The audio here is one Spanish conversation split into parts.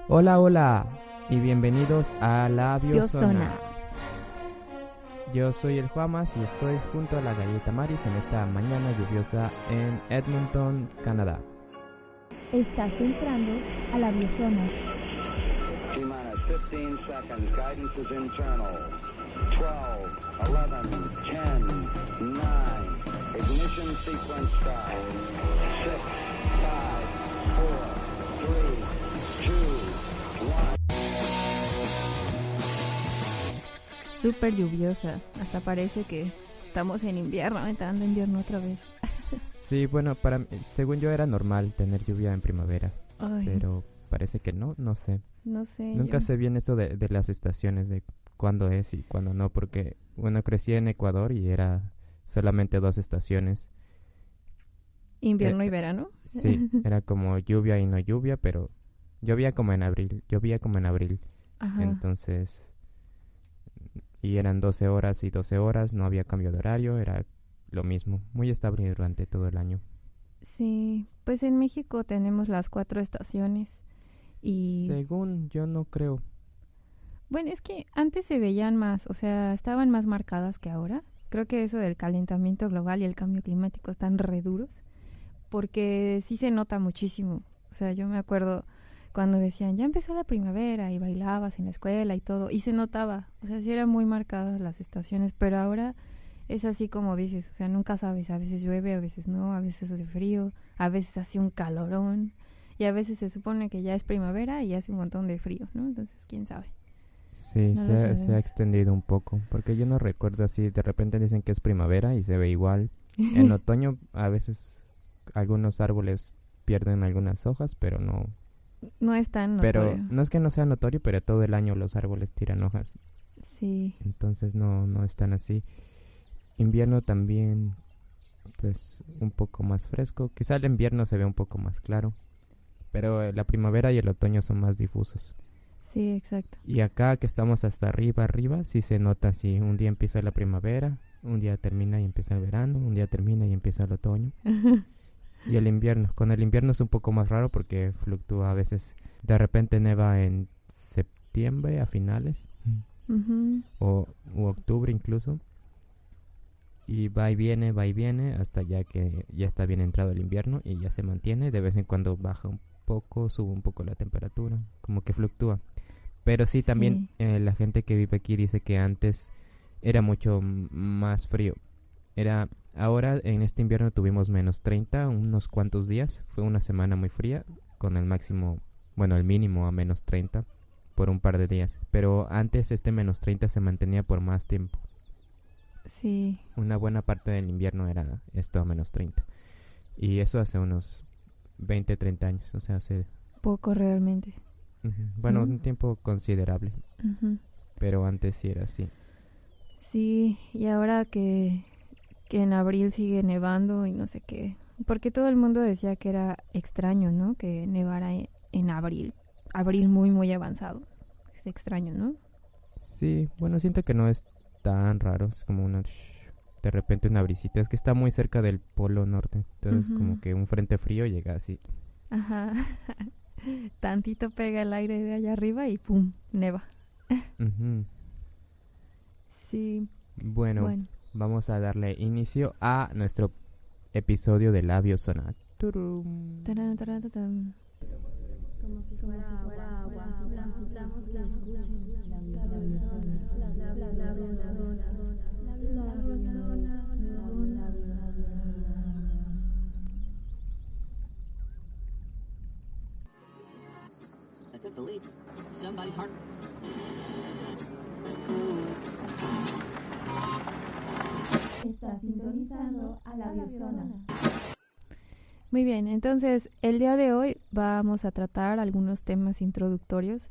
Hola, hola y bienvenidos a la Biozona. Biozona. Yo soy el Juamas y estoy junto a la Galleta Maris en esta mañana lluviosa en Edmonton, Canadá. Estás entrando a la Biozona. T-minus 15 seconds. Guidance is internal. 12, 11, 10, 9. Ignition sequence start. 6, 5, 4, 3, 2, 1. Súper lluviosa. Hasta parece que estamos en invierno, entrando en invierno otra vez. Sí, bueno, según yo era normal tener lluvia en primavera, Ay, pero parece que no sé. no sé. Nunca yo- sé bien eso de las estaciones, de cuándo es y cuándo no, porque bueno, crecí en Ecuador y era solamente 2 estaciones. Invierno Eh, y verano. Sí, era como lluvia y no lluvia, pero llovía como en abril. Ajá. Entonces, y eran 12 horas y 12 horas, no había cambio de horario, era lo mismo, muy estable durante todo el año. Sí, pues en México tenemos las 4 estaciones y Según yo no creo. bueno, es que antes se veían más, o sea, estaban más marcadas que ahora. Creo que eso del calentamiento global y el cambio climático están re duros, porque sí se nota muchísimo. O sea, yo me acuerdo cuando decían, ya empezó la primavera y bailabas en la escuela y todo, y se notaba, o sea, sí eran muy marcadas las estaciones, pero ahora es así como dices, o sea, nunca sabes, a veces llueve, a veces no, a veces hace frío, a veces hace un calorón, y a veces se supone que ya es primavera y hace un montón de frío, ¿no? Entonces, quién sabe. Sí, No lo se ha sabemos. extendido un poco, porque yo no recuerdo así, de repente dicen que es primavera y se ve igual. En otoño a veces algunos árboles pierden algunas hojas, pero no. No es tan Pero notorio. no es que no sea notorio, pero todo el año los árboles tiran hojas, Sí, entonces no es tan así. Invierno también, pues un poco más fresco. Quizá el invierno se ve un poco más claro, pero la primavera y el otoño son más difusos. sí, exacto. Y acá que estamos hasta arriba, sí se nota así. Un día empieza la primavera, un día termina y empieza el verano, un día termina y empieza el otoño. Y el invierno. Con el invierno es un poco más raro porque fluctúa a veces. De repente neva en septiembre a finales, Ujú. o u octubre incluso. Y va y viene hasta ya que ya está bien entrado el invierno y ya se mantiene. De vez en cuando baja un poco, sube un poco la temperatura, como que fluctúa. Pero sí, también Sí. la gente que vive aquí dice que antes era mucho más frío. Ahora en este invierno tuvimos -30 unos cuantos días. Fue una semana muy fría, con el máximo, bueno, el mínimo a -30 por un par de días. Pero antes este -30 se mantenía por más tiempo. Sí, Una buena parte del invierno era esto a -30. Y eso hace unos 20, 30 años. O sea, hace, poco realmente. bueno, ¿No? un tiempo considerable. Ujú. Pero antes sí era así. Sí, y ahora que en abril sigue nevando y no sé qué. Porque todo el mundo decía que era extraño, ¿no? Que nevara en abril. Abril muy, muy avanzado. Es extraño, ¿no? Sí, bueno, siento que no es tan raro, es como de repente una brisita, es que está muy cerca del polo norte, entonces Ujú. como que un frente frío llega así. Ajá. Tantito pega el aire de allá arriba y ¡pum! Neva. Ujú. Sí, Bueno, bueno. vamos a darle inicio a nuestro episodio de Labio Zona. Turum. Tarán, tarán, tarán. Como si fuera agua. Necesitamos que escuchen la biozona. La biozona. La biozona. I took the lead. Somebody's heart. Está sintonizando a la Biozona. Muy bien, entonces el día de hoy vamos a tratar algunos temas introductorios.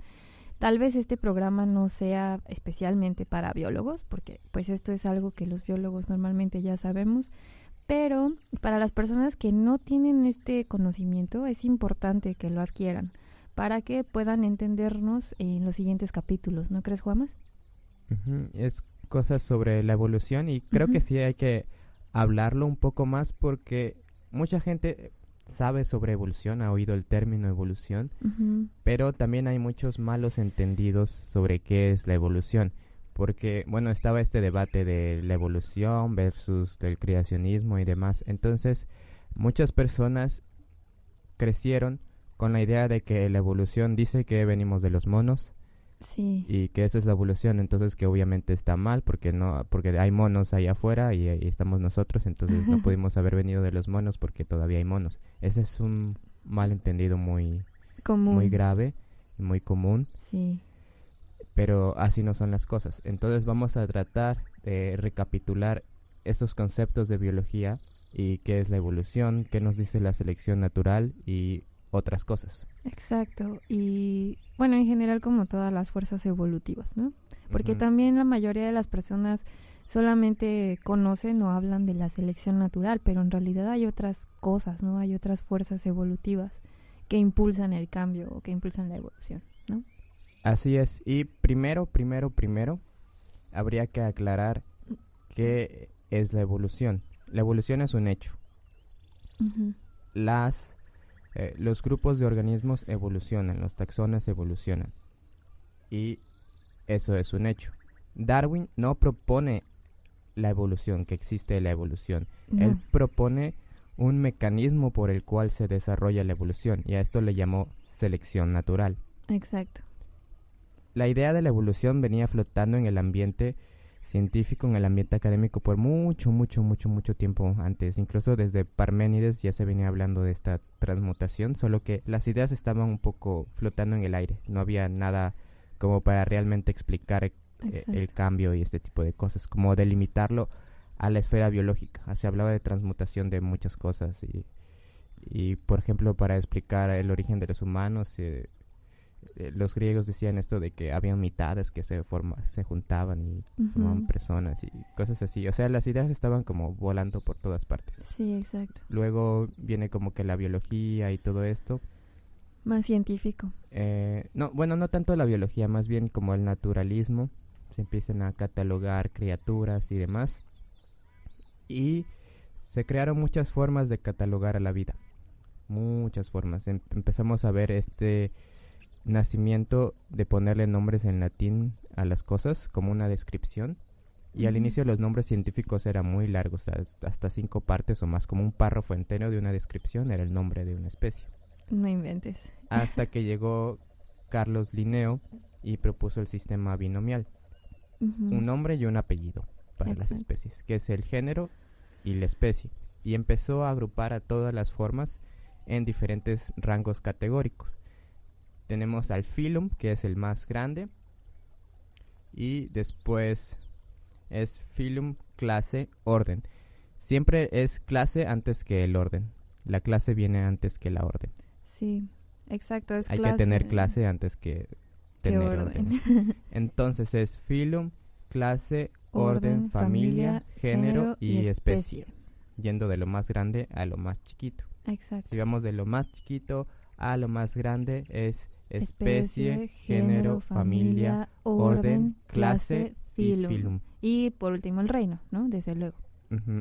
Tal vez este programa no sea especialmente para biólogos, porque pues esto es algo que los biólogos normalmente ya sabemos, pero para las personas que no tienen este conocimiento es importante que lo adquieran para que puedan entendernos en los siguientes capítulos, ¿no crees, Juamas? Ujú. Es cosas sobre la evolución y creo que Ujú. sí hay que hablarlo un poco más porque mucha gente sabe sobre evolución, ha oído el término evolución, Ujú. pero también hay muchos malos entendidos sobre qué es la evolución. Porque, bueno, estaba este debate de la evolución versus del creacionismo y demás. Entonces, muchas personas crecieron con la idea de que la evolución dice que venimos de los monos Sí. y que eso es la evolución, entonces que obviamente está mal porque no, porque hay monos allá afuera y ahí estamos nosotros, entonces no pudimos haber venido de los monos porque todavía hay monos. Ese es un malentendido muy Común. grave, muy común, Sí. pero así no son las cosas. Entonces vamos a tratar de recapitular estos conceptos de biología y qué es la evolución, qué nos dice la selección natural y otras cosas. Exacto. Y bueno, en general como todas las fuerzas evolutivas, ¿no? Porque Ujú. también la mayoría de las personas solamente conocen o hablan de la selección natural, pero en realidad hay otras cosas, ¿no? Hay otras fuerzas evolutivas que impulsan el cambio o que impulsan la evolución, ¿no? Así es. Y primero, habría que aclarar qué es la evolución. La evolución es un hecho. Ujú. Los grupos de organismos evolucionan, los taxones evolucionan. Y eso es un hecho. Darwin no propone la evolución, que existe la evolución. No. Él propone un mecanismo por el cual se desarrolla la evolución, y a esto le llamó selección natural. Exacto. La idea de la evolución venía flotando en el ambiente científico, en el ambiente académico por mucho tiempo antes. Incluso desde Parménides ya se venía hablando de esta transmutación, solo que las ideas estaban un poco flotando en el aire. No había nada como para realmente explicar Exacto. el cambio y este tipo de cosas, como delimitarlo a la esfera biológica. Se hablaba de transmutación de muchas cosas y por ejemplo, para explicar el origen de los humanos, los griegos decían esto de que había mitades que se juntaban y formaban Ujú. personas y cosas así. O sea, las ideas estaban como volando por todas partes. Sí, exacto. Luego viene como que la biología y todo esto. Más científico. No, bueno, no tanto la biología, más bien como el naturalismo. Se empiezan a catalogar criaturas y demás. Y se crearon muchas formas de catalogar a la vida. Muchas formas. Empezamos a ver este nacimiento de ponerle nombres en latín a las cosas como una descripción. Y al Ujú. inicio los nombres científicos eran muy largos, hasta 5 partes o más, como un párrafo entero de una descripción era el nombre de una especie. No inventes. Hasta que llegó Carlos Linneo y propuso el sistema binomial, Ujú. un nombre y un apellido para las Exacto. especies, que es el género y la especie. Y empezó a agrupar a todas las formas en diferentes rangos categóricos. Tenemos al filum, que es el más grande, y después es filum, clase, orden. Siempre es clase antes que el orden. La clase viene antes que la orden. Sí, exacto. Es Hay clase. que tener clase antes que que tener orden. orden. Entonces es filum, clase, orden, familia, género y especie. Yendo de lo más grande a lo más chiquito. Exacto. Si vamos de lo más chiquito a lo más grande es especie, género, familia, orden, clase y filum. Y por último el reino, ¿no? Desde luego.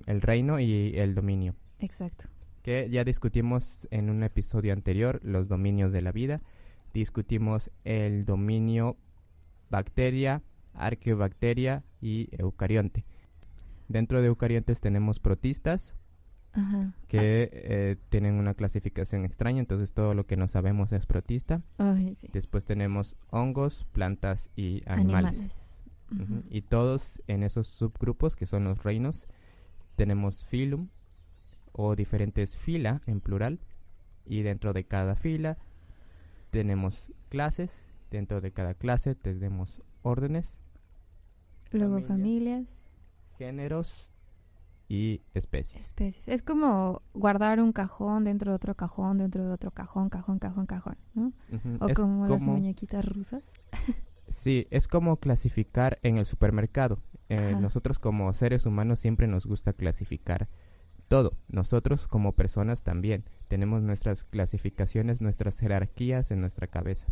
El reino y el dominio. Exacto. Que ya discutimos en un episodio anterior los dominios de la vida. Discutimos el dominio bacteria, arqueobacteria y eucarionte. Dentro de eucariontes tenemos protistas, Ajá. que tienen una clasificación extraña, entonces todo lo que no sabemos es protista. Ay, sí. Después tenemos hongos, plantas y animales. Ujú. Y todos en esos subgrupos, que son los reinos, tenemos filum o diferentes fila en plural, y dentro de cada fila tenemos clases, dentro de cada clase tenemos órdenes, Luego familia, familias, géneros y especies. especies. Es como guardar un cajón dentro de otro cajón, dentro de otro cajón, cajón, ¿no? Ujú. O Es como las muñequitas rusas. Sí, es como clasificar en el supermercado. Ajá. Nosotros como seres humanos siempre nos gusta clasificar todo. Nosotros como personas también tenemos nuestras clasificaciones, nuestras jerarquías en nuestra cabeza.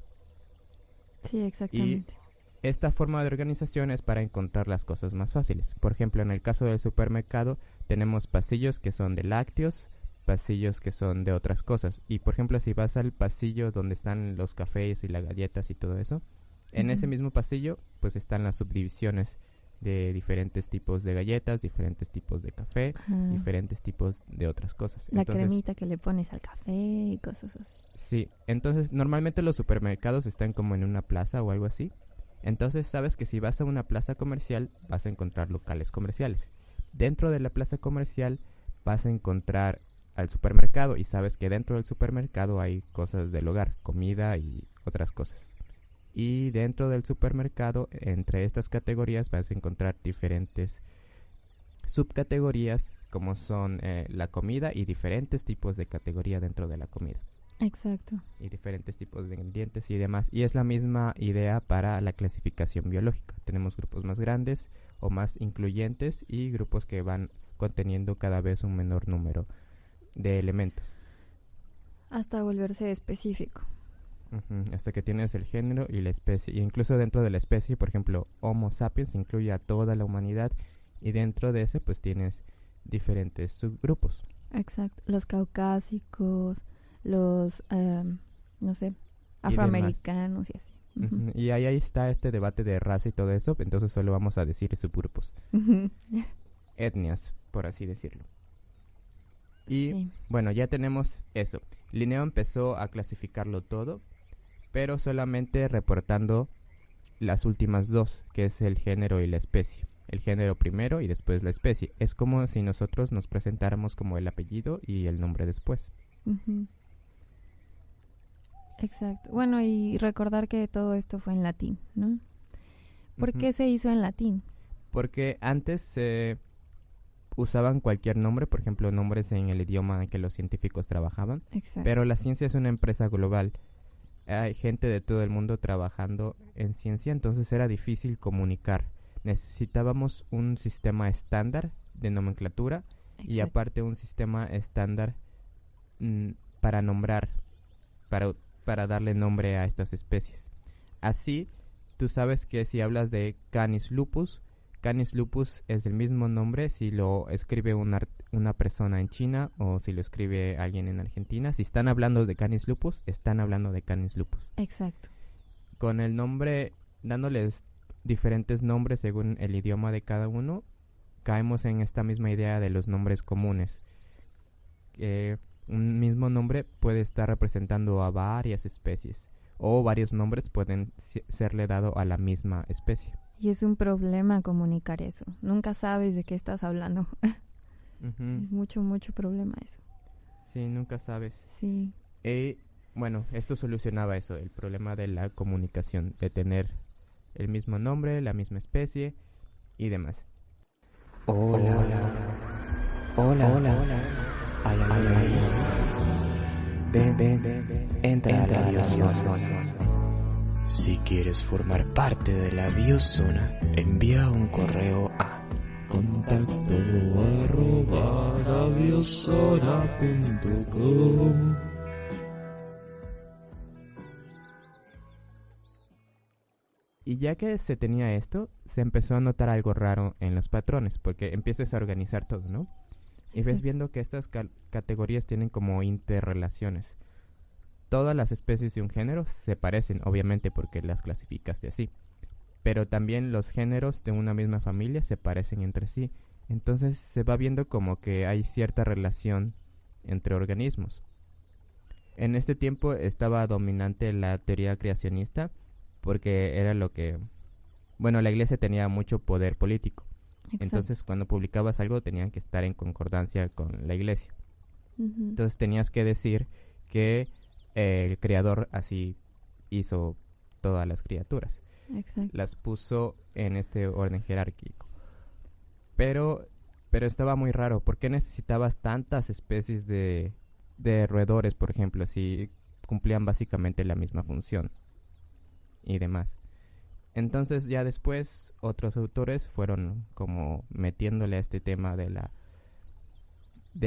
Sí, exactamente. Esta forma de organización es para encontrar las cosas más fáciles. Por ejemplo, en el caso del supermercado tenemos pasillos que son de lácteos, pasillos que son de otras cosas. Y por ejemplo, si vas al pasillo donde están los cafés y las galletas y todo eso, en ese mismo pasillo pues están las subdivisiones de diferentes tipos de galletas, diferentes tipos de café, diferentes tipos de otras cosas. La Entonces, cremita que le pones al café y cosas así. sí, entonces normalmente los supermercados están como en una plaza o algo así. Entonces sabes que si vas a una plaza comercial vas a encontrar locales comerciales. Dentro de la plaza comercial vas a encontrar al supermercado y sabes que dentro del supermercado hay cosas del hogar, comida y otras cosas. Y dentro del supermercado, entre estas categorías vas a encontrar diferentes subcategorías como son la comida y diferentes tipos de categoría dentro de la comida. Exacto. Y diferentes tipos de ingredientes y demás. Y es la misma idea para la clasificación biológica. Tenemos grupos más grandes o más incluyentes y grupos que van conteniendo cada vez un menor número de elementos. Hasta volverse específico. Hasta que tienes el género y la especie. Y incluso dentro de la especie, por ejemplo, Homo sapiens incluye a toda la humanidad. Y dentro de ese, pues tienes diferentes subgrupos. Exacto. Los caucásicos, los, no sé, afroamericanos y así. Y ahí está este debate de raza y todo eso. Entonces solo vamos a decir subgrupos. Etnias, por así decirlo. Y Sí. bueno, ya tenemos eso. Linneo empezó a clasificarlo todo, pero solamente reportando las últimas dos, que es el género y la especie. El género primero y después la especie. Es como si nosotros nos presentáramos como el apellido y el nombre después. Exacto. Bueno, y recordar que todo esto fue en latín, ¿no? ¿Por qué se hizo en latín? Porque antes se usaban cualquier nombre, por ejemplo, nombres en el idioma en que los científicos trabajaban. Exacto. Pero la ciencia es una empresa global. Hay gente de todo el mundo trabajando en ciencia, entonces era difícil comunicar. Necesitábamos un sistema estándar de nomenclatura y Exacto. aparte un sistema estándar para nombrar, para darle nombre a estas especies. Así, tú sabes que si hablas de Canis lupus es el mismo nombre si lo escribe una persona en China o si lo escribe alguien en Argentina. Si están hablando de Canis lupus, están hablando de Canis lupus. Exacto. Con el nombre, dándoles diferentes nombres según el idioma de cada uno, caemos en esta misma idea de los nombres comunes. Un mismo nombre puede estar representando a varias especies o varios nombres pueden serle dado a la misma especie. Y es un problema comunicar eso. Nunca sabes de qué estás hablando. Es mucho problema eso. Sí, nunca sabes. Sí. Y bueno, esto solucionaba eso, el problema de la comunicación, de tener el mismo nombre, la misma especie y demás. Hola. Ay. Ven, entra a la biozona. Si quieres formar parte de la biozona, envía un correo a contacto@labiozona.com. Y ya que se tenía esto, se empezó a notar algo raro en los patrones, porque empiezas a organizar todo, ¿no? Y ves Exacto. viendo que estas categorías tienen como interrelaciones. Todas las especies de un género se parecen, obviamente, porque las clasificaste así. Pero también los géneros de una misma familia se parecen entre sí. Entonces se va viendo como que hay cierta relación entre organismos. En este tiempo estaba dominante la teoría creacionista, porque era lo que... Bueno, la iglesia tenía mucho poder político. Exacto. Entonces, cuando publicabas algo, tenían que estar en concordancia con la iglesia. Entonces, tenías que decir que el creador así hizo todas las criaturas. Exacto. Las puso en este orden jerárquico. Pero estaba muy raro. ¿Por qué necesitabas tantas especies de roedores, por ejemplo, si cumplían básicamente la misma función y demás? Entonces ya después otros autores fueron como metiéndole a este tema de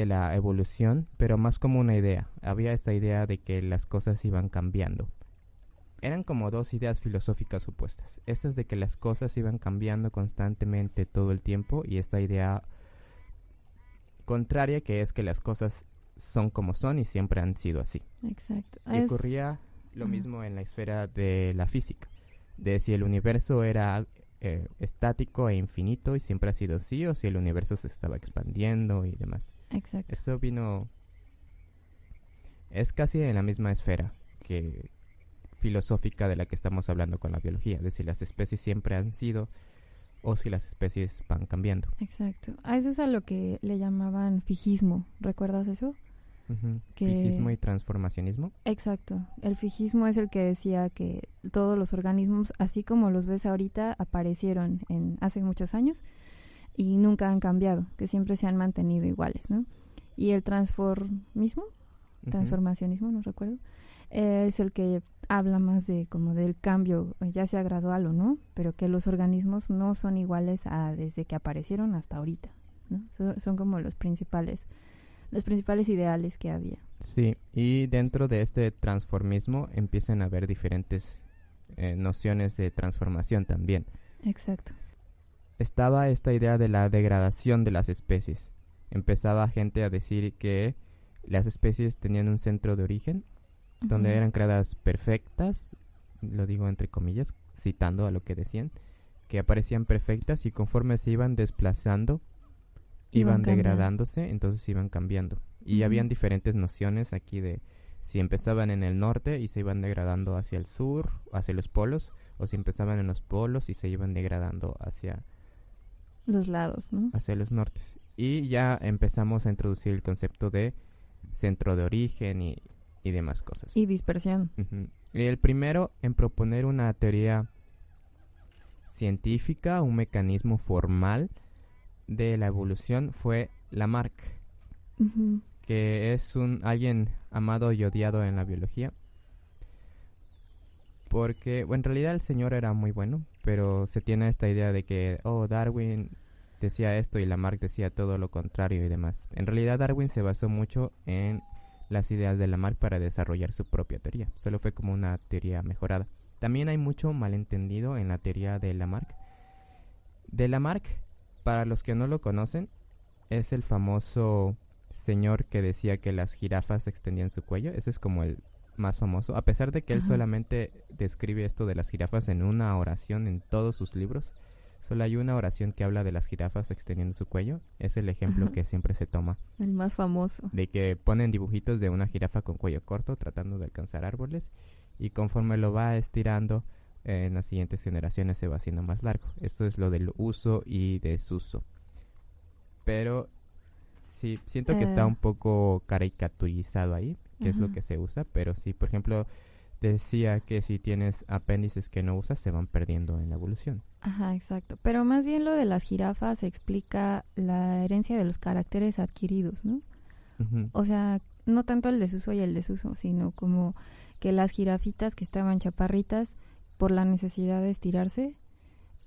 la evolución, pero más como una idea. Había esta idea de que las cosas iban cambiando. Eran como dos ideas filosóficas opuestas. Esta es de que las cosas iban cambiando constantemente todo el tiempo y esta idea contraria que es que las cosas son como son y siempre han sido así. Exacto. Y ocurría lo mismo en la esfera de la física, de si el universo era estático e infinito y siempre ha sido así, o si el universo se estaba expandiendo y demás. Exacto. Eso es casi en la misma esfera que filosófica de la que estamos hablando con la biología, de si las especies siempre han sido o si las especies van cambiando. Exacto. A eso es a lo que le llamaban fijismo. ¿Recuerdas eso? Uh-huh. Que... Fijismo y transformacionismo. Exacto. El fijismo es el que decía que todos los organismos, así como los ves ahorita, aparecieron hace muchos años y nunca han cambiado, que siempre se han mantenido iguales, ¿no? Y el transformacionismo, no recuerdo, es el que habla más de como del cambio, ya sea gradual o no, pero que los organismos no son iguales a desde que aparecieron hasta ahorita, ¿no? Son como los principales ideales que había. Sí, y dentro de este transformismo empiezan a haber diferentes nociones de transformación también. Exacto. Estaba esta idea de la degradación de las especies. Empezaba gente a decir que las especies tenían un centro de origen, uh-huh, donde eran creadas perfectas, lo digo entre comillas, citando a lo que decían, que aparecían perfectas y conforme se iban desplazando, iban degradándose, entonces iban cambiando. Y uh-huh, habían diferentes nociones aquí de si empezaban en el norte y se iban degradando hacia el sur, hacia los polos, o si empezaban en los polos y se iban degradando hacia los lados, ¿no? Hacia los nortes. Y ya empezamos a introducir el concepto de centro de origen y demás cosas. Y dispersión. Uh-huh. Y el primero en proponer una teoría científica, un mecanismo formal de la evolución fue Lamarck, uh-huh, que es alguien amado y odiado en la biología. Porque, bueno, en realidad el señor era muy bueno, pero se tiene esta idea de que, Darwin decía esto y Lamarck decía todo lo contrario y demás. En realidad Darwin se basó mucho en las ideas de Lamarck para desarrollar su propia teoría. Solo fue como una teoría mejorada. También hay mucho malentendido en la teoría de Lamarck. De Lamarck, para los que no lo conocen, es el famoso señor que decía que las jirafas extendían su cuello. Ese es como el más famoso, a pesar de que él solamente describe esto de las jirafas en una oración en todos sus libros. Solo hay una oración que habla de las jirafas extendiendo su cuello. Es el ejemplo que siempre se toma. El más famoso. De que ponen dibujitos de una jirafa con cuello corto tratando de alcanzar árboles y conforme lo va estirando en las siguientes generaciones se va haciendo más largo. Esto es lo del uso y desuso. Pero sí, siento que está un poco caricaturizado ahí, que es lo que se usa, pero sí, por ejemplo, decía que si tienes apéndices que no usas, se van perdiendo en la evolución. Ajá, exacto. Pero más bien lo de las jirafas explica la herencia de los caracteres adquiridos, ¿no? Uh-huh. O sea, no tanto el desuso y el desuso, sino como que las jirafitas que estaban chaparritas por la necesidad de estirarse,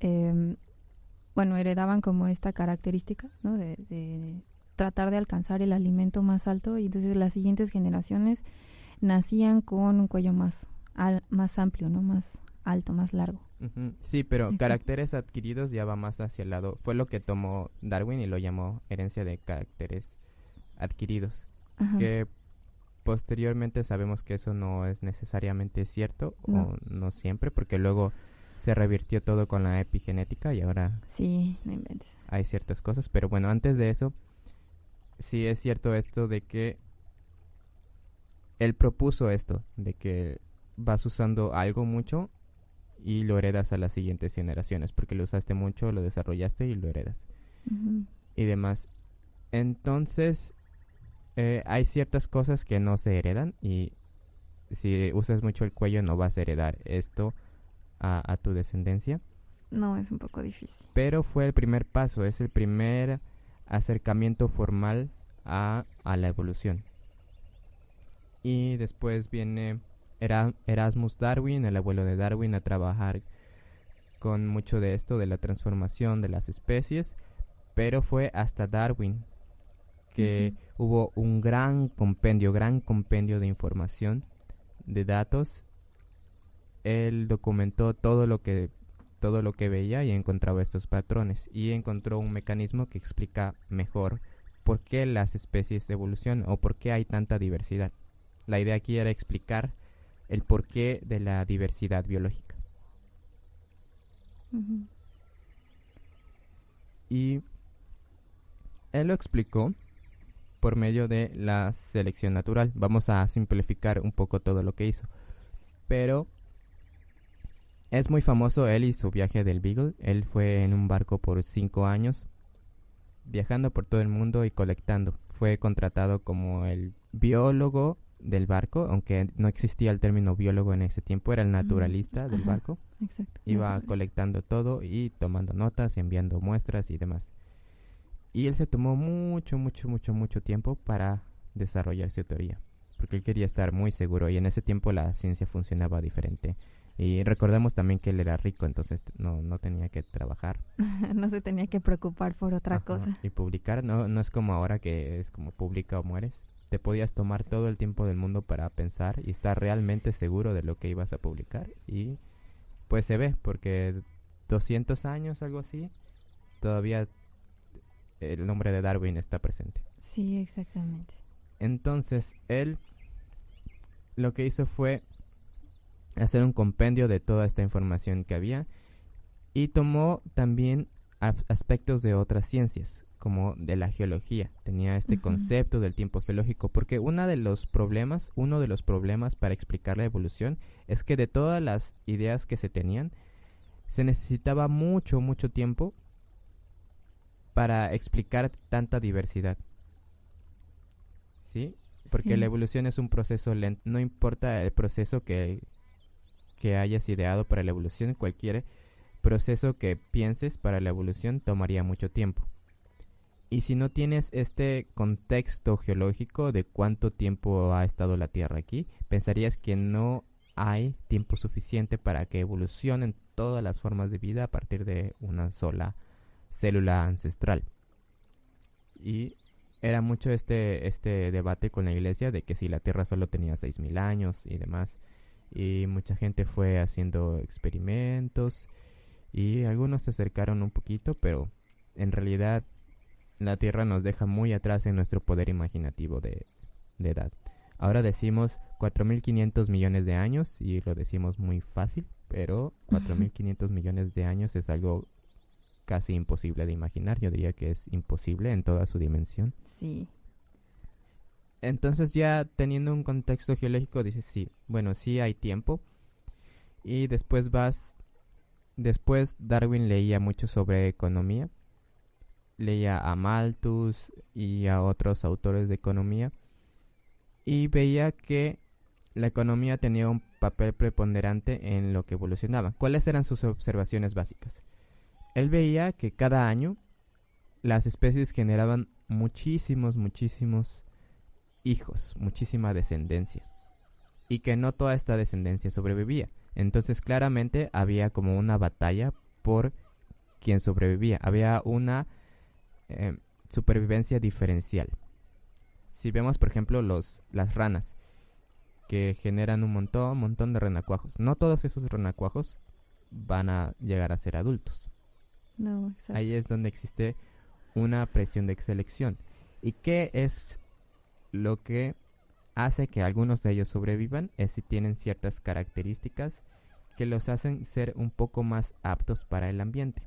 heredaban como esta característica, ¿no? De tratar de alcanzar el alimento más alto y entonces las siguientes generaciones nacían con un cuello más amplio, ¿no? Más alto, más largo. Uh-huh. Sí, pero caracteres adquiridos ya va más hacia el lado. Fue lo que tomó Darwin y lo llamó herencia de caracteres adquiridos. Ajá. Que posteriormente sabemos que eso no es necesariamente cierto, o no siempre, porque luego se revirtió todo con la epigenética y ahora sí, no inventes. Hay ciertas cosas, pero bueno, antes de eso sí es cierto esto de que él propuso esto, de que vas usando algo mucho y lo heredas a las siguientes generaciones, porque lo usaste mucho, lo desarrollaste y lo heredas. Uh-huh. Y demás. Entonces, hay ciertas cosas que no se heredan y si usas mucho el cuello no vas a heredar esto a tu descendencia. No, es un poco difícil. Pero fue el primer paso, es el primer acercamiento formal a la evolución. Y después viene Erasmus Darwin, el abuelo de Darwin, a trabajar con mucho de esto, de la transformación de las especies, pero fue hasta Darwin que hubo un gran compendio de información, de datos. Él documentó todo lo que veía y encontraba estos patrones y encontró un mecanismo que explica mejor por qué las especies evolucionan o por qué hay tanta diversidad. La idea aquí era explicar el porqué de la diversidad biológica. Ujú. Y él lo explicó por medio de la selección natural. Vamos a simplificar un poco todo lo que hizo. Pero es muy famoso él y su viaje del Beagle. Él fue en un barco por 5 años, viajando por todo el mundo y colectando. Fue contratado como el biólogo del barco, aunque no existía el término biólogo en ese tiempo, era el naturalista del Ajá, barco. exacto. Iba naturalista. colectando todo y tomando notas, enviando muestras y demás. Y él se tomó mucho tiempo para desarrollar su teoría, porque él quería estar muy seguro y en ese tiempo la ciencia funcionaba diferente. Y recordemos también que él era rico, entonces no tenía que trabajar. No se tenía que preocupar por otra Ajá, cosa. y publicar, no es como ahora que es como publica o mueres. Te podías tomar todo el tiempo del mundo para pensar y estar realmente seguro de lo que ibas a publicar. Y pues se ve, porque 200 años, algo así, todavía el nombre de Darwin está presente. Sí, exactamente. Entonces, él lo que hizo fue hacer un compendio de toda esta información que había y tomó también aspectos de otras ciencias, como de la geología. Tenía este Ujú. concepto del tiempo geológico, porque uno de los problemas para explicar la evolución es que de todas las ideas que se tenían, se necesitaba mucho tiempo para explicar tanta diversidad. ¿Sí? Porque Sí. la evolución es un proceso lento. No importa el proceso que hayas ideado para la evolución, cualquier proceso que pienses para la evolución tomaría mucho tiempo. Y si no tienes este contexto geológico de cuánto tiempo ha estado la Tierra aquí, pensarías que no hay tiempo suficiente para que evolucionen todas las formas de vida a partir de una sola célula ancestral. Y era mucho este debate con la iglesia de que si la Tierra solo tenía 6.000 años y demás. Y mucha gente fue haciendo experimentos y algunos se acercaron un poquito, pero en realidad la Tierra nos deja muy atrás en nuestro poder imaginativo de edad. Ahora decimos 4.500 millones de años y lo decimos muy fácil, pero 4.500 millones de años es algo casi imposible de imaginar. Yo diría que es imposible en toda su dimensión. Sí. Entonces ya teniendo un contexto geológico dices, sí, bueno, sí hay tiempo. Y después Darwin leía mucho sobre economía. Leía a Malthus y a otros autores de economía. Y veía que la economía tenía un papel preponderante en lo que evolucionaba. ¿Cuáles eran sus observaciones básicas? Él veía que cada año las especies generaban muchísimos hijos, muchísima descendencia, y que no toda esta descendencia sobrevivía. Entonces claramente había como una batalla por quien sobrevivía. Había una supervivencia diferencial. Si vemos, por ejemplo, las ranas, que generan un montón de renacuajos. No todos esos renacuajos van a llegar a ser adultos. No, exacto. Ahí es donde existe una presión de selección. ¿Y qué es lo que hace que algunos de ellos sobrevivan? Es si tienen ciertas características que los hacen ser un poco más aptos para el ambiente.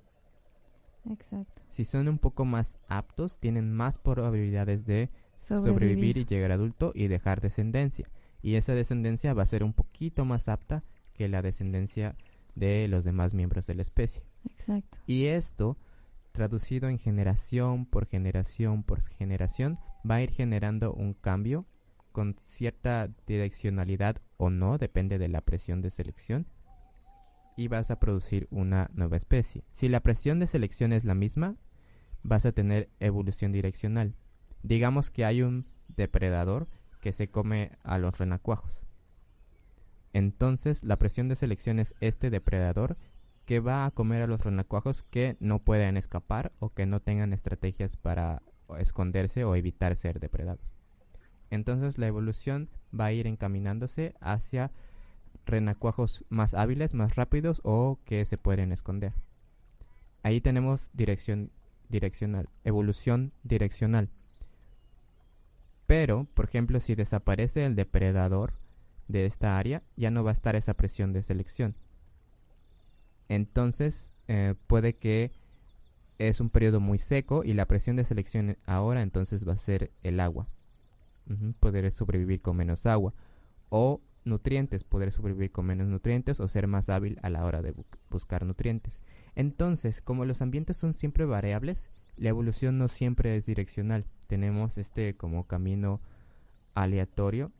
Exacto. Si son un poco más aptos, tienen más probabilidades de sobrevivir y llegar adulto y dejar descendencia. Y esa descendencia va a ser un poquito más apta que la descendencia de los demás miembros de la especie. Exacto. Y esto, traducido en generación por generación, va a ir generando un cambio con cierta direccionalidad o no, depende de la presión de selección, y vas a producir una nueva especie. Si la presión de selección es la misma, vas a tener evolución direccional. Digamos que hay un depredador que se come a los renacuajos. Entonces, la presión de selección es este depredador que va a comer a los renacuajos que no puedan escapar o que no tengan estrategias para esconderse o evitar ser depredados. Entonces, la evolución va a ir encaminándose hacia renacuajos más hábiles, más rápidos o que se pueden esconder. Ahí tenemos evolución direccional. Pero, por ejemplo, si desaparece el depredador de esta área, ya no va a estar esa presión de selección. Entonces, puede que es un periodo muy seco y la presión de selección ahora entonces va a ser el agua. Poder sobrevivir con menos agua. O nutrientes, poder sobrevivir con menos nutrientes o ser más hábil a la hora de buscar nutrientes. Entonces, como los ambientes son siempre variables, la evolución no siempre es direccional. Tenemos como camino aleatorio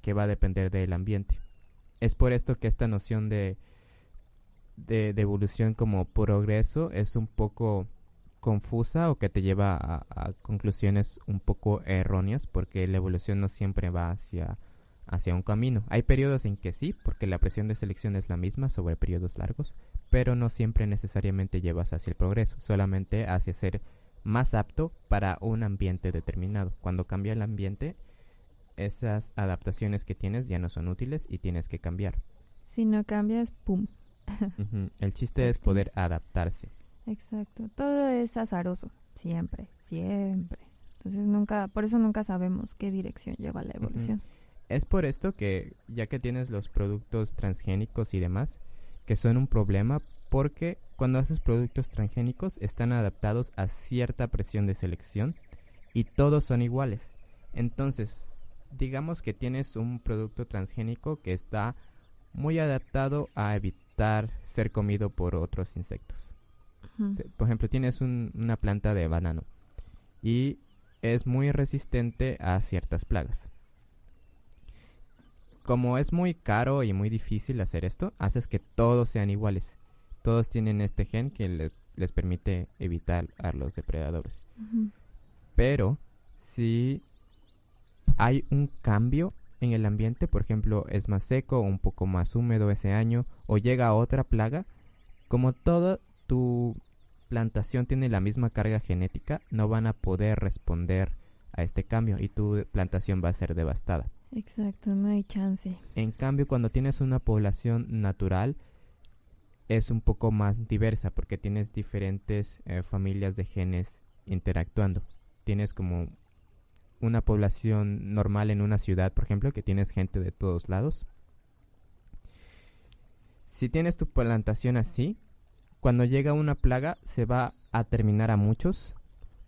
que va a depender del ambiente. Es por esto que esta noción de evolución como progreso es un poco confusa o que te lleva a conclusiones un poco erróneas, porque la evolución no siempre va hacia un camino. Hay periodos en que sí, porque la presión de selección es la misma sobre periodos largos, pero no siempre necesariamente llevas hacia el progreso, solamente hacia ser más apto para un ambiente determinado. Cuando cambia el ambiente, esas adaptaciones que tienes ya no son útiles y tienes que cambiar. Si no cambias, ¡pum! El chiste es poder adaptarse. Exacto. Todo es azaroso. Siempre. Entonces por eso nunca sabemos qué dirección lleva la evolución. Es por esto que, ya que tienes los productos transgénicos y demás, que son un problema, porque cuando haces productos transgénicos están adaptados a cierta presión de selección y todos son iguales. Entonces, digamos que tienes un producto transgénico que está muy adaptado a evitar ser comido por otros insectos. Por ejemplo, tienes una planta de banano y es muy resistente a ciertas plagas. Como es muy caro y muy difícil hacer esto, haces que todos sean iguales. Todos tienen este gen que les permite evitar a los depredadores. Pero si hay un cambio en el ambiente, por ejemplo, es más seco o un poco más húmedo ese año, o llega otra plaga, como toda tu plantación tiene la misma carga genética, no van a poder responder a este cambio y tu plantación va a ser devastada. Exacto, no hay chance. En cambio, cuando tienes una población natural, es un poco más diversa porque tienes diferentes familias de genes interactuando. Tienes como una población normal en una ciudad, por ejemplo, que tienes gente de todos lados. Si tienes tu plantación así, cuando llega una plaga se va a terminar a muchos,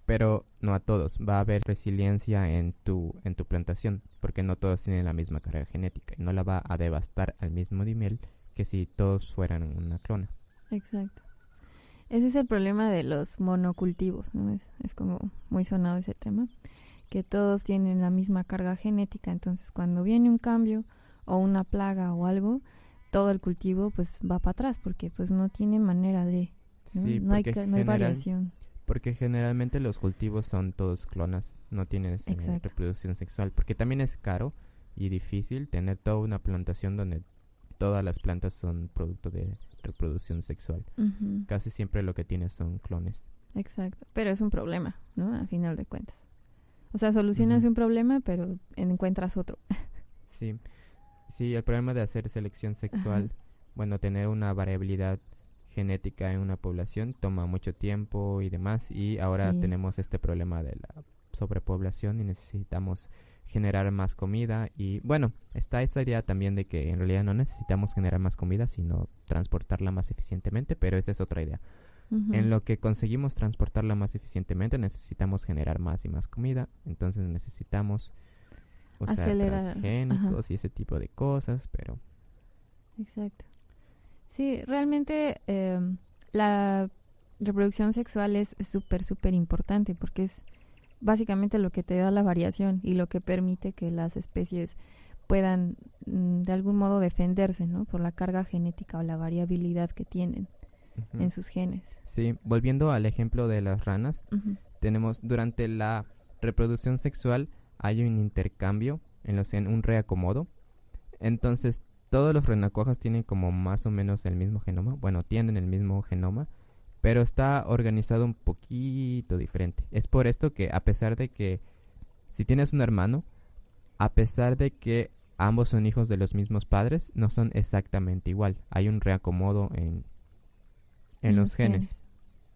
pero no a todos. Va a haber resiliencia en tu plantación, porque no todos tienen la misma carga genética y no la va a devastar al mismo nivel que si todos fueran una clona. Exacto. Ese es el problema de los monocultivos, ¿no? Es como muy sonado ese tema, que todos tienen la misma carga genética, entonces cuando viene un cambio o una plaga o algo, todo el cultivo pues va para atrás porque pues no tiene manera de, ¿no? Sí, no hay variación. Porque generalmente los cultivos son todos clonas, no tienes reproducción sexual, porque también es caro y difícil tener toda una plantación donde todas las plantas son producto de reproducción sexual. Casi siempre lo que tienes son clones. Exacto, pero es un problema, ¿no? A final de cuentas. O sea, solucionas un problema, pero encuentras otro. Sí, el problema de hacer selección sexual, bueno, tener una variabilidad genética en una población toma mucho tiempo y demás, y ahora tenemos este problema de la sobrepoblación y necesitamos generar más comida. Y bueno, está esta idea también de que en realidad no necesitamos generar más comida, sino transportarla más eficientemente, pero esa es otra idea. En lo que conseguimos transportarla más eficientemente necesitamos generar más y más comida, entonces necesitamos usar transgénicos y ese tipo de cosas, pero... Exacto. Sí, realmente la reproducción sexual es súper importante porque es básicamente lo que te da la variación y lo que permite que las especies puedan de algún modo defenderse, ¿no? Por la carga genética o la variabilidad que tienen en sus genes. Sí, volviendo al ejemplo de las ranas, tenemos durante la reproducción sexual hay un intercambio en un reacomodo. Entonces todos los renacuajos tienen como más o menos el mismo genoma, bueno, tienen el mismo genoma, pero está organizado un poquito diferente. Es por esto que a pesar de que si tienes un hermano, a pesar de que ambos son hijos de los mismos padres, no son exactamente igual. Hay un reacomodo en los genes.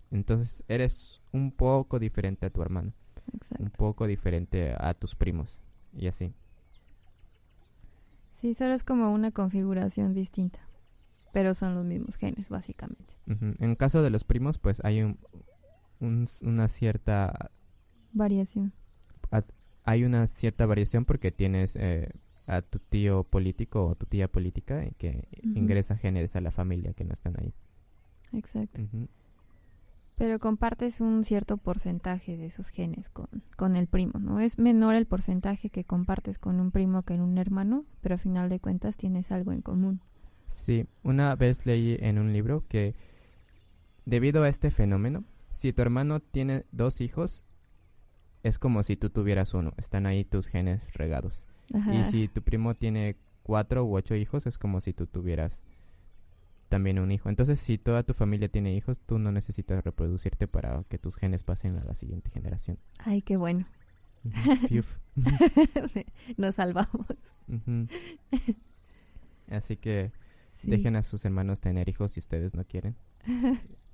Entonces eres un poco diferente a tu hermano. Exacto. Un poco diferente a tus primos. y así. Sí, solo es como una configuración distinta, pero son los mismos genes, básicamente. Ujú. En caso de los primos, pues hay una cierta Variación. hay una cierta variación porque tienes a tu tío político o tu tía política que Ujú. ingresa genes a la familia que no están ahí. Exacto. Ujú. Pero compartes un cierto porcentaje de esos genes con el primo, ¿no? Es menor el porcentaje que compartes con un primo que en un hermano, pero a final de cuentas tienes algo en común. Sí, una vez leí en un libro que debido a este fenómeno, si tu hermano tiene 2 hijos, es como si tú tuvieras uno. Están ahí tus genes regados. Ajá. Y si tu primo tiene 4 u 8 hijos, es como si tú tuvieras también un hijo. Entonces, si toda tu familia tiene hijos, tú no necesitas reproducirte para que tus genes pasen a la siguiente generación. Ay, qué bueno. Ujú. Fiuf. Nos salvamos. Ujú. Así que Sí. dejen a sus hermanos tener hijos si ustedes no quieren.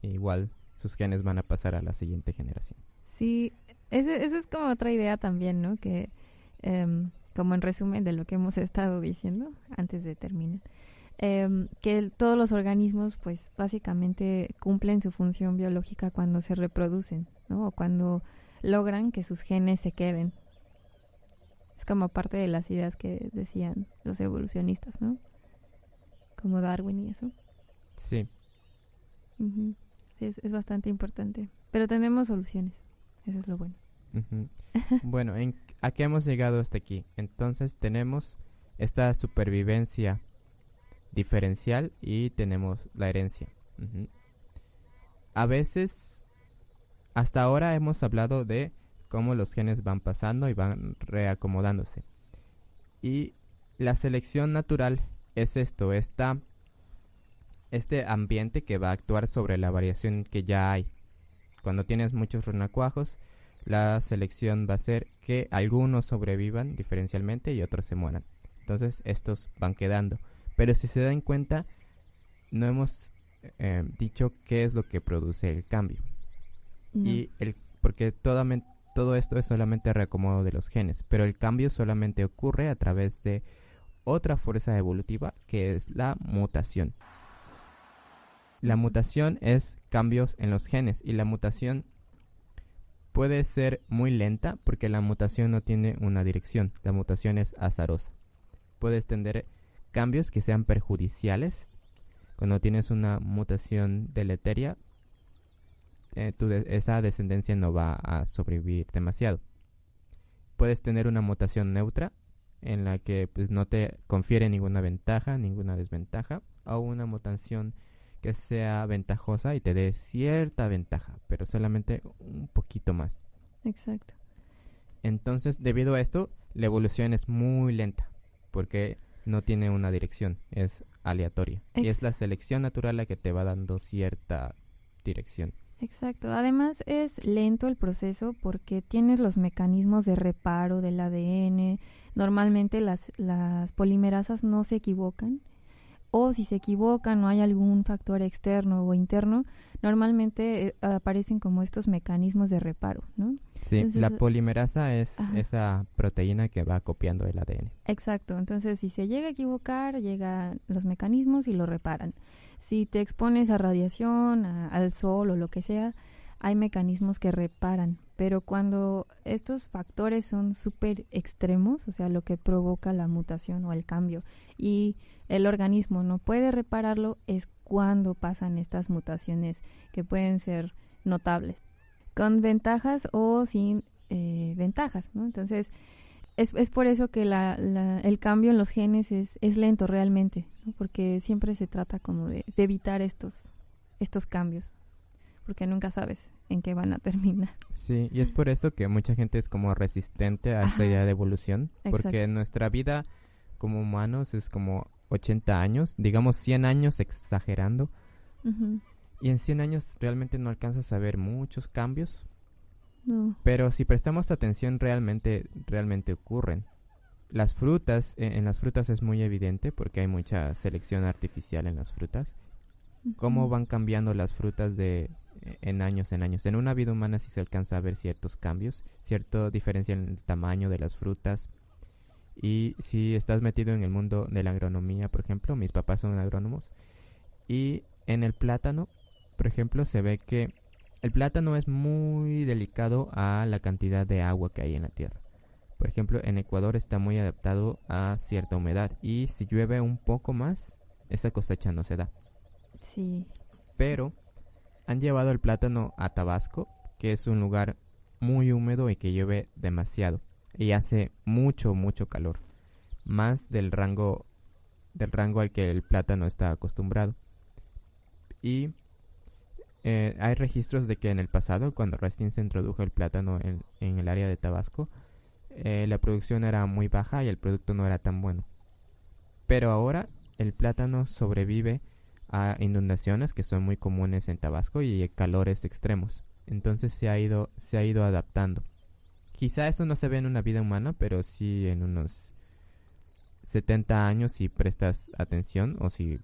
Igual sus genes van a pasar a la siguiente generación. Sí, esa es como otra idea también, ¿no? Que, como en resumen de lo que hemos estado diciendo antes de terminar, que todos los organismos, pues, básicamente cumplen su función biológica cuando se reproducen, ¿no? O cuando logran que sus genes se queden. Es como parte de las ideas que decían los evolucionistas, ¿no? Como Darwin y eso. Sí. Ujú. Sí, es bastante importante. Pero tenemos soluciones. Eso es lo bueno. Ujú. Bueno, ¿a qué hemos llegado hasta aquí? Entonces tenemos esta supervivencia diferencial y tenemos la herencia. Ujú. A veces, hasta ahora hemos hablado de cómo los genes van pasando y van reacomodándose. Y la selección natural es esto, este ambiente que va a actuar sobre la variación que ya hay. Cuando tienes muchos renacuajos, la selección va a ser que algunos sobrevivan diferencialmente y otros se mueran. Entonces estos van quedando. Pero si se dan cuenta, no hemos dicho qué es lo que produce el cambio. No. Porque todo esto es solamente reacomodo de los genes, pero el cambio solamente ocurre a través de otra fuerza evolutiva que es la mutación. La mutación es cambios en los genes y la mutación puede ser muy lenta porque la mutación no tiene una dirección, la mutación es azarosa. Puedes tener cambios que sean perjudiciales. Cuando tienes una mutación deleteria, esa descendencia no va a sobrevivir demasiado. Puedes tener una mutación neutra en la que pues, no te confiere ninguna ventaja, ninguna desventaja, o una mutación que sea ventajosa y te dé cierta ventaja, pero solamente un poquito más. Exacto. Entonces, debido a esto, la evolución es muy lenta, porque no tiene una dirección, es aleatoria. Y es la selección natural la que te va dando cierta dirección. Exacto. Además es lento el proceso porque tienes los mecanismos de reparo del ADN. Normalmente las polimerasas no se equivocan. O si se equivocan o hay algún factor externo o interno, normalmente aparecen como estos mecanismos de reparo, ¿no? Sí, entonces, la polimerasa es esa proteína que va copiando el ADN. Exacto, entonces si se llega a equivocar, llegan los mecanismos y lo reparan. Si te expones a radiación, al sol o lo que sea, hay mecanismos que reparan. Pero cuando estos factores son súper extremos, o sea, lo que provoca la mutación o el cambio, y el organismo no puede repararlo, es cuando pasan estas mutaciones que pueden ser notables, con ventajas o sin ventajas, ¿no? Entonces, es por eso que el cambio en los genes es lento realmente, ¿no? Porque siempre se trata como de evitar estos cambios, porque nunca sabes en qué van a terminar. Sí, y es por eso que mucha gente es como resistente a esta idea de evolución, porque nuestra vida como humanos es como 80 años, digamos 100 años exagerando, y en 100 años realmente no alcanzas a ver muchos cambios, pero si prestamos atención realmente ocurren. Las frutas, en las frutas es muy evidente porque hay mucha selección artificial en las frutas, cómo van cambiando las frutas en años. En una vida humana sí se alcanza a ver ciertos cambios, cierta diferencia en el tamaño de las frutas, Y si estás metido en el mundo de la agronomía, por ejemplo, mis papás son agrónomos, y en el plátano, por ejemplo, se ve que el plátano es muy delicado a la cantidad de agua que hay en la tierra. Por ejemplo, en Ecuador está muy adaptado a cierta humedad y si llueve un poco más, esa cosecha no se da. Sí. Pero han llevado el plátano a Tabasco, que es un lugar muy húmedo y que llueve demasiado y hace mucho calor, más del rango al que el plátano está acostumbrado. Y hay registros de que en el pasado, cuando recién se introdujo el plátano en el área de Tabasco, la producción era muy baja y el producto no era tan bueno. Pero ahora el plátano sobrevive a inundaciones que son muy comunes en Tabasco y calores extremos. Entonces se ha ido adaptando. Quizá eso no se ve en una vida humana, pero sí en unos 70 años si prestas atención o si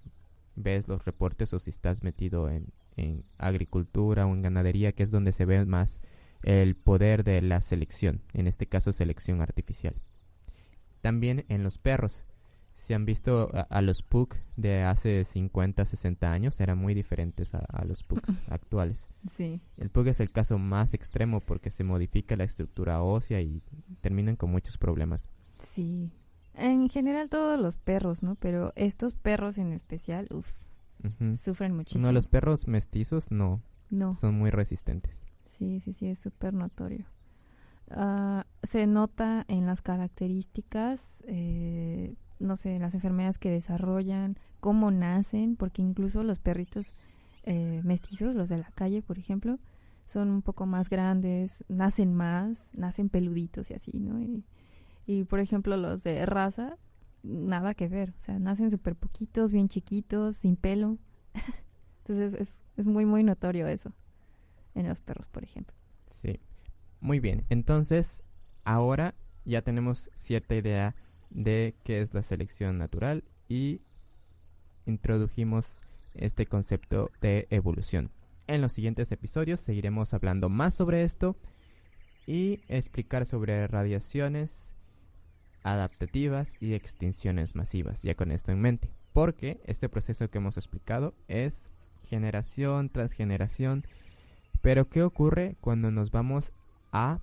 ves los reportes o si estás metido en agricultura o en ganadería, que es donde se ve más el poder de la selección, en este caso selección artificial. También en los perros. Si han visto a los pug de hace 50, 60 años, eran muy diferentes a los pugs actuales. Sí. El pug es el caso más extremo porque se modifica la estructura ósea y terminan con muchos problemas. Sí. En general todos los perros, ¿no? Pero estos perros en especial, sufren muchísimo. No, los perros mestizos no. Son muy resistentes. Sí, es súper notorio. Se nota en las características, no sé, las enfermedades que desarrollan, cómo nacen, porque incluso los perritos mestizos, los de la calle, por ejemplo, son un poco más grandes, nacen peluditos y así, ¿no? Y por ejemplo, los de raza, nada que ver, o sea, nacen súper poquitos, bien chiquitos, sin pelo. Entonces es muy notorio eso en los perros, por ejemplo. Sí, muy bien. Entonces, ahora ya tenemos cierta idea de qué es la selección natural y introdujimos este concepto de evolución. En los siguientes episodios seguiremos hablando más sobre esto y explicar sobre radiaciones adaptativas y extinciones masivas, ya con esto en mente, porque este proceso que hemos explicado es generación tras generación. Pero ¿qué ocurre cuando nos vamos a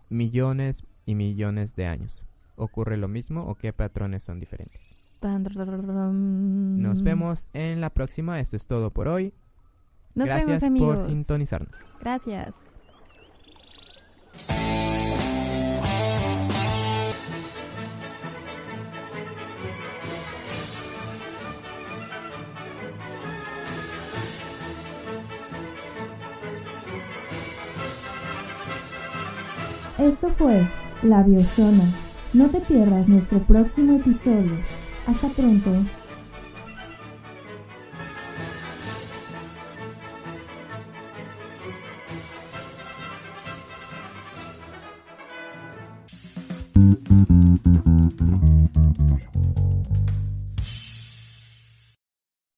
millones y millones de años? ¿Ocurre lo mismo o qué patrones son diferentes? Nos vemos en la próxima. Esto es todo por hoy. Gracias vemos, amigos. Por sintonizarnos. Gracias. Esto fue La Biozona. No te pierdas nuestro próximo episodio. Hasta pronto.